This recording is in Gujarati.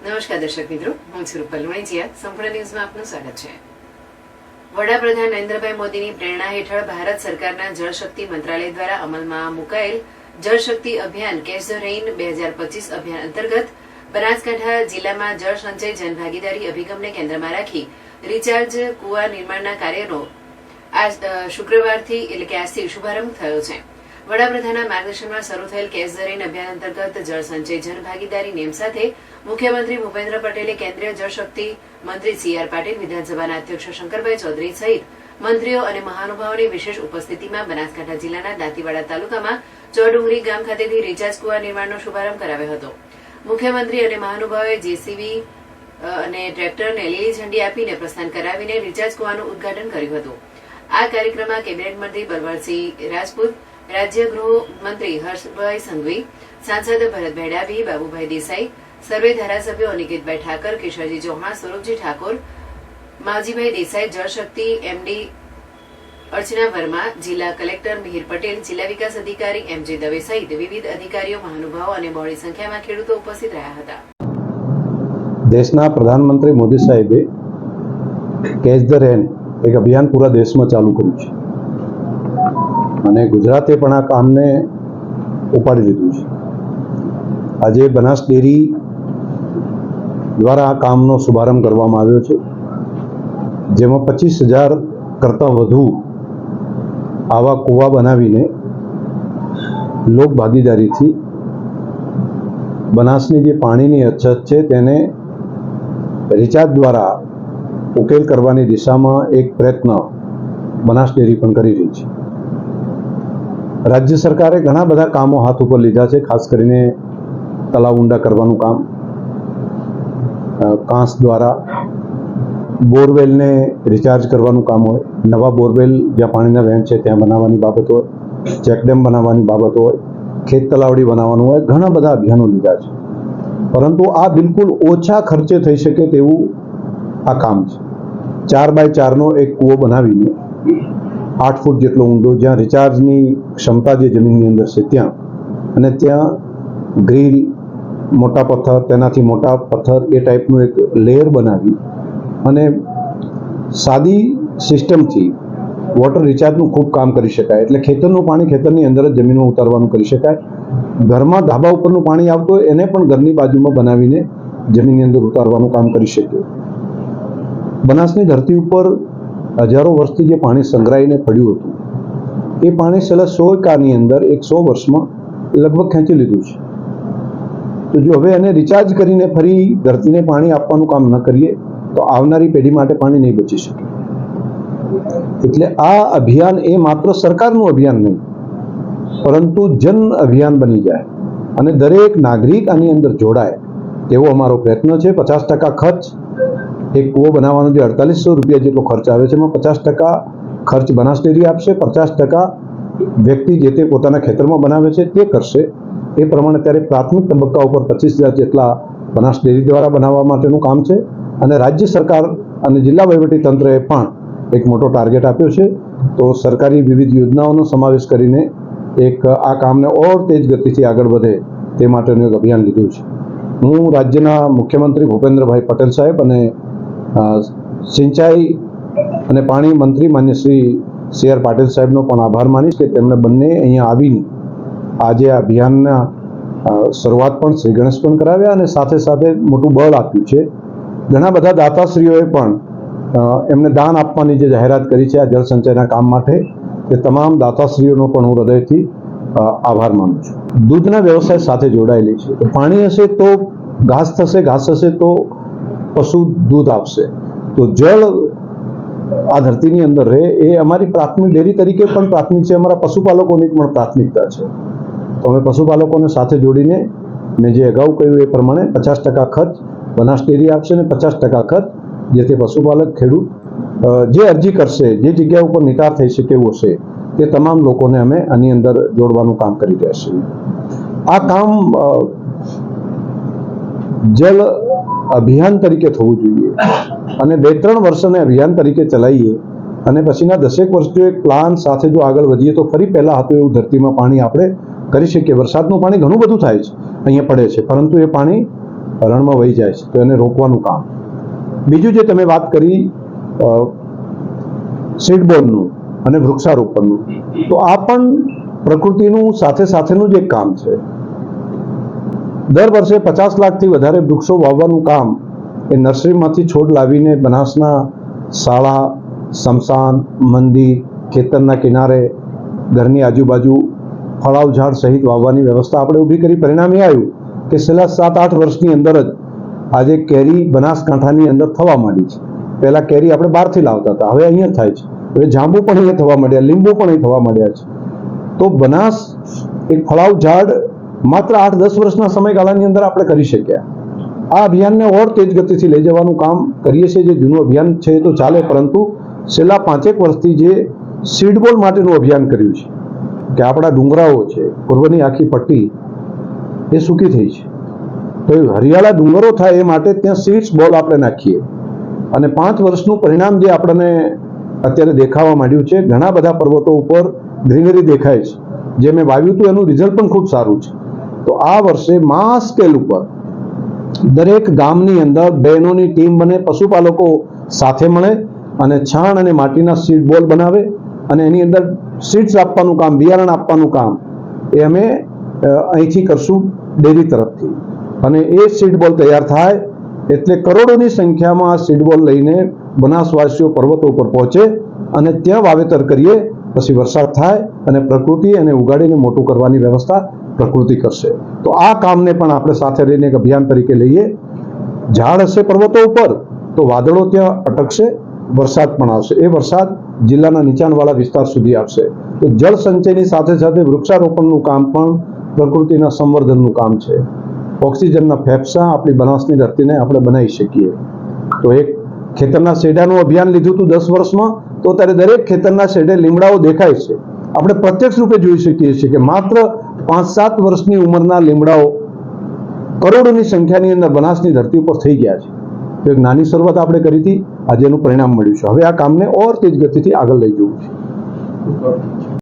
નમસ્કાર દર્શક મિત્રો, હું છું રૂપલ વણિચિયા. સંપૂર્ણ ન્યૂઝમાં આપનું સ્વાગત છે. વડાપ્રધાન નરેન્દ્રભાઈ મોદીની પ્રેરણા હેઠળ ભારત સરકારના જળશક્તિ મંત્રાલય દ્વારા અમલમાં મુકાયેલ જળશક્તિ અભિયાન કેચ ધ રેઇન 2025 અભિયાન અંતર્ગત બનાસકાંઠા જિલ્લામાં જળ સંચય જનભાગીદારી અભિગમને કેન્દ્રમાં રાખી રિચાર્જ કુવા નિર્માણના કાર્યનો આજ શુક્રવારથી એટલે કે આજથી શુભારંભ થયો છે. વડાપ્રધાનના માર્ગદર્શનમાં શરૂ થયેલ કેચ ધ રેઇન અભિયાન અંતર્ગત જળ સંચય જનભાગીદારી નેમ સાથે મુખ્યમંત્રી ભૂપેન્દ્ર પટેલે, કેન્દ્રીય જળશક્તિ મંત્રી સી.આર. પાટીલ, વિધાનસભાના અધ્યક્ષ શંકરભાઈ ચૌધરી સહિત મંત્રીઓ અને મહાનુભાવોની વિશેષ ઉપસ્થિતિમાં બનાસકાંઠા જિલ્લાના દાંતીવાડા તાલુકામાં ચોડુંગરી ગામ ખાતેથી રિચાર્જ કુવા નિર્માણનો શુભારંભ કરાવ્યો હતો. મુખ્યમંત્રી અને મહાનુભાવોએ જેસીબી અને ટ્રેક્ટરને લીલી ઝંડી આપીને પ્રસ્થાન કરાવીને રિચાર્જ કુવાનું ઉદઘાટન કર્યું હતું. આ કાર્યક્રમમાં કેબિનેટ મંત્રી બળવંતસિંહ રાજપૂત, રાજ્ય ગૃહમંત્રી હર્ષભાઈ સંઘવી, સાંસદ ભરતભાઈ ડાભી, બાબુભાઈ દેસાઈ, સર્વે ધારાસભ્યો અનિકેતભાઈ ઠાકર, કિશોરજી ચૌહાણ, સ્વરૂપજી ઠાકોર, માવજીભાઈ દેસાઈ, જળશક્તિ એમડી અર્ચના વર્મા, જિલ્લા કલેક્ટર મિહિર પટેલ, જિલ્લા વિકાસ અધિકારી એમ.જે. દવે સહિત વિવિધ અધિકારીઓ, મહાનુભાવો અને બહોળી સંખ્યામાં ખેડૂતો ઉપસ્થિત રહ્યા હતા. દેશના પ્રધાનમંત્રી મોદી સાહેબે કેચ ધ રેન એક અભિયાન પૂરા દેશમાં ચાલુ કર્યું છે અને ગુજરાતે પણ આ કામને ઉપાડી લીધું છે. આજે બનાસ ડેરી દ્વારા આ કામનો શુભારંભ કરવામાં આવ્યો છે, જેમાં 25,000 કરતાં વધુ આવા કૂવા બનાવીને લોક ભાગીદારીથી બનાસની જે પાણીની અછત છે તેને રિચાર્જ દ્વારા ઉકેલ કરવાની દિશામાં એક પ્રયત્ન બનાસ ડેરી પણ કરી રહી છે. રાજ્ય સરકારે ઘણા બધા કામો હાથ ઉપર લીધા છે, ખાસ કરીને તળાવ ઊંડા કરવાનું કામ, કાંસ દ્વારા બોરવેલને રિચાર્જ કરવાનું કામ હોય, નવા બોરવેલ જ્યાં પાણીના વહેણ છે ત્યાં બનાવવાની બાબત હોય, ચેકડેમ બનાવવાની બાબત હોય, ખેત તલાવડી બનાવવાનું હોય, ઘણા બધા અભિયાનો લીધા છે. પરંતુ આ બિલકુલ ઓછા ખર્ચે થઈ શકે તેવું આ કામ છે. 4x4નો એક કૂવો બનાવીને 8 ફૂટ જેટલો ઊંડો, જ્યાં રિચાર્જની ક્ષમતા જે જમીનની અંદર છે ત્યાં, અને ત્યાં ગ્રીલ, મોટા પથ્થર, તેનાથી મોટા પથ્થર, એ ટાઈપનું એક લેયર બનાવી અને સાદી સિસ્ટમથી વોટર રિચાર્જનું ખૂબ કામ કરી શકાય. એટલે ખેતરનું પાણી ખેતરની અંદર જ જમીનમાં ઉતારવાનું કરી શકાય. ઘરમાં ધાબા ઉપરનું પાણી આવતું હોય એને પણ ઘરની બાજુમાં બનાવીને જમીનની અંદર ઉતારવાનું કામ કરી શકીએ. બનાસની ધરતી ઉપર હજારો વર્ષથી જે પાણી સંગ્રહાઈને પડ્યું હતું એ પાણી છેલ્લા 100 અંદર 100 વર્ષમાં લગભગ ખેંચી લીધું છે. તો જો હવે એને રિચાર્જ કરીને ફરી ધરતીને પાણી આપવાનું કામ ન કરીએ તો આવનારી પેઢી માટે પાણી નહીં બચી શકે. એટલે આ અભિયાન એ માત્ર સરકારનું અભિયાન નહીં, પરંતુ જન અભિયાન બની જાય અને દરેક નાગરિક આની અંદર જોડાય તેવો અમારો પ્રયત્ન છે. 50% ખર્ચ, એક કૂવો બનાવવાનો જે 4800 રૂપિયા જેટલો ખર્ચ આવે છે, એમાં 50% ખર્ચ બનાસ ડેરી આપશે, 50% વ્યક્તિ જે તે પોતાના ખેતરમાં બનાવે છે તે કરશે. એ પ્રમાણે અત્યારે પ્રાથમિક તબક્કા ઉપર 25,000 જેટલા બનાસ ડેરી દ્વારા બનાવવા માટેનું કામ છે અને રાજ્ય સરકાર અને જિલ્લા વહીવટી તંત્રએ પણ એક મોટો ટાર્ગેટ આપ્યો છે. તો સરકારી વિવિધ યોજનાઓનો સમાવેશ કરીને એક આ કામને ઓર તેજ ગતિથી આગળ વધે તે માટેનું એક અભિયાન લીધું છે. હું રાજ્યના મુખ્યમંત્રી ભૂપેન્દ્રભાઈ પટેલ સાહેબ અને સિંચાઈ અને પાણી મંત્રી માન્ય શ્રી સી.આર. પાટીલ સાહેબનો પણ આભાર માનીશ કે તેમણે બંને અહીંયા આવીને આજે આ અભિયાનના શરૂઆત પણ શ્રી ગણેશ પણ કરાવ્યા અને સાથે સાથે મોટું બળ આપ્યું છે. ઘણા બધા દાતાશ્રીઓએ પણ એમને દાન આપવાની જે જાહેરાત કરી છે આ જળ સંચયના કામ માટે, તે તમામ દાતાશ્રીઓનો પણ હું હૃદયથી આભાર માનું છું. દૂધના વ્યવસાય સાથે જોડાયેલી છે. પાણી હશે તો ઘાસ થશે, ઘાસ હશે તો પશુ દૂધ આપશે. તો જળ આ ધરતીની અંદર રહે એ અમારી પ્રાથમિક ડેરી તરીકે પણ પ્રાથમિક છે, અમારા પશુપાલકોની પણ પ્રાથમિકતા છે. તો અમે પશુપાલકોને સાથે જોડીને મેં જે અગાઉ કહ્યું એ પ્રમાણે 50% ખર્ચ બનાસ ડેરી આપશે અને 50% ખર્ચ જે તે પશુપાલક ખેડૂત જે અરજી કરશે, જે જગ્યા ઉપર નિકાલ થઈ શકે એવું હશે તે તમામ લોકોને અમે આની અંદર જોડવાનું કામ કરી રહ્યા છીએ. આ કામ જલ અભિયાન તરીકે થવું જોઈએ અને 2-3 વર્ષને અભિયાન તરીકે ચલાવીએ અને પછીના 10 વર્ષ જો એક પ્લાન સાથે જો આગળ વધીએ તો ફરી પહેલા હતું એવું ધરતીમાં પાણી આપણે કરી શકીએ. વરસાદનું પાણી ઘણું બધું થાય છે, અહીંયા પડે છે, પરંતુ એ પાણી રણમાં વહી જાય છે, તો એને રોકવાનું કામ. બીજું જે તમે વાત કરી સીડબોલનું અને વૃક્ષારોપણનું, તો આ પણ પ્રકૃતિનું સાથે સાથેનું જ એક કામ છે. દર વર્ષે 50 લાખથી વધારે વૃક્ષો વાવવાનું કામ એ નર્સરીમાંથી છોડ લાવીને બનાસના શાળા, સ્મશાન, મંદિર, ખેતરના કિનારે, ઘરની આજુબાજુ ફળાવ ઝાડ સહિત વાવવાની વ્યવસ્થા આપણે ઊભી કરી. પરિણામ એ આવ્યું કે છેલ્લા 7-8 વર્ષની અંદર જ આજે કેરી બનાસકાંઠાની અંદર થવા માંડી છે. પહેલાં કેરી આપણે બહારથી લાવતા હતા, હવે અહીંયા થાય છે. હવે જાંબુ પણ અહીંયા થવા માંડ્યા, લીંબુ પણ અહીં થવા માંડ્યા છે. તો બનાસ એક ફળાવ ઝાડ માત્ર 8-10 વર્ષના સમયગાળાની અંદર આપણે કરી શક્યા. આ અભિયાનને ઓર તેજ ગતિથી લઈ જવાનું કામ કરીએ છીએ. જે જૂનું અભિયાન છે એ તો ચાલે, પરંતુ છેલ્લા 5-1 વર્ષથી જે સીડબોલ માટેનું અભિયાન કર્યું છે કે આપણા ડુંગરાઓ છે, પૂર્વની આખી પટ્ટી એ સૂકી થઈ છે, તો એ હરિયાળા ડુંગરો થાય એ માટે ત્યાં સીડ્સ બોલ આપણે નાખીએ. અને 5 વર્ષનું પરિણામ જે આપણને અત્યારે દેખાવા માંડ્યું છે, ઘણા બધા પર્વતો ઉપર ગ્રીનરી દેખાય છે. જે મેં વાવ્યું હતું એનું રિઝલ્ટ પણ ખૂબ સારું છે. તો આ વર્ષે માસ સ્કેલ ઉપર દરેક ગામની અંદર બહેનોની ટીમ બને, પશુપાલકો સાથે મળે અને છાણ અને માટીના સીડ બોલ બનાવે અને એની અંદર સીડ્સ આપવાનું કામ, બિયારણ આપવાનું કામ એ અમે અહીંથી કરશું ડેરી તરફથી. અને એ સીડ બોલ તૈયાર થાય એટલે કરોડોની સંખ્યામાં આ સીડ બોલ લઈને બનાસવાસીઓ પર્વતો ઉપર પહોંચે અને ત્યાં વાવેતર કરીએ. પછી વરસાદ થાય અને પ્રકૃતિ એને ઉગાડીને મોટું કરવાની વ્યવસ્થા પ્રકૃતિ કરશે. તો આ કામને પણ આપણે સાથે રહીને એક અભિયાન તરીકે લઈએ. ઝાડ હશે પર્વતો ઉપર તો વાદળો ત્યાં અટકશે, વરસાદ પણ આવશે. એ વરસાદ જિલ્લાના નીચાણવાળા વિસ્તાર સુધી આવશે. તો જળ સંચયની સાથે સાથે વૃક્ષારોપણનું કામ પણ પ્રકૃતિના સંવર્ધનનું કામ છે. ઓક્સિજનના ફેફસા આપણી બનાસની ધરતીને આપણે બનાવી શકીએ. તો એક ખેતરના શેઢાનું અભિયાન લીધું હતું 10 વર્ષમાં, તો અત્યારે દરેક ખેતરના શેઢે લીમડાઓ દેખાય છે. આપણે પ્રત્યક્ષ રૂપે જોઈ શકીએ છીએ કે માત્ર 5-7 વર્ષની ઉંમરના લીમડાઓ કરોડોની સંખ્યાની અંદર બનાસની ધરતી ઉપર થઈ ગયા છે. તો એક નાની શરૂઆત આપણે કરી હતી, આજે એનું પરિણામ મળ્યું છે. હવે આ કામને ઓર તેજ ગતિથી આગળ લઈ જવું છે.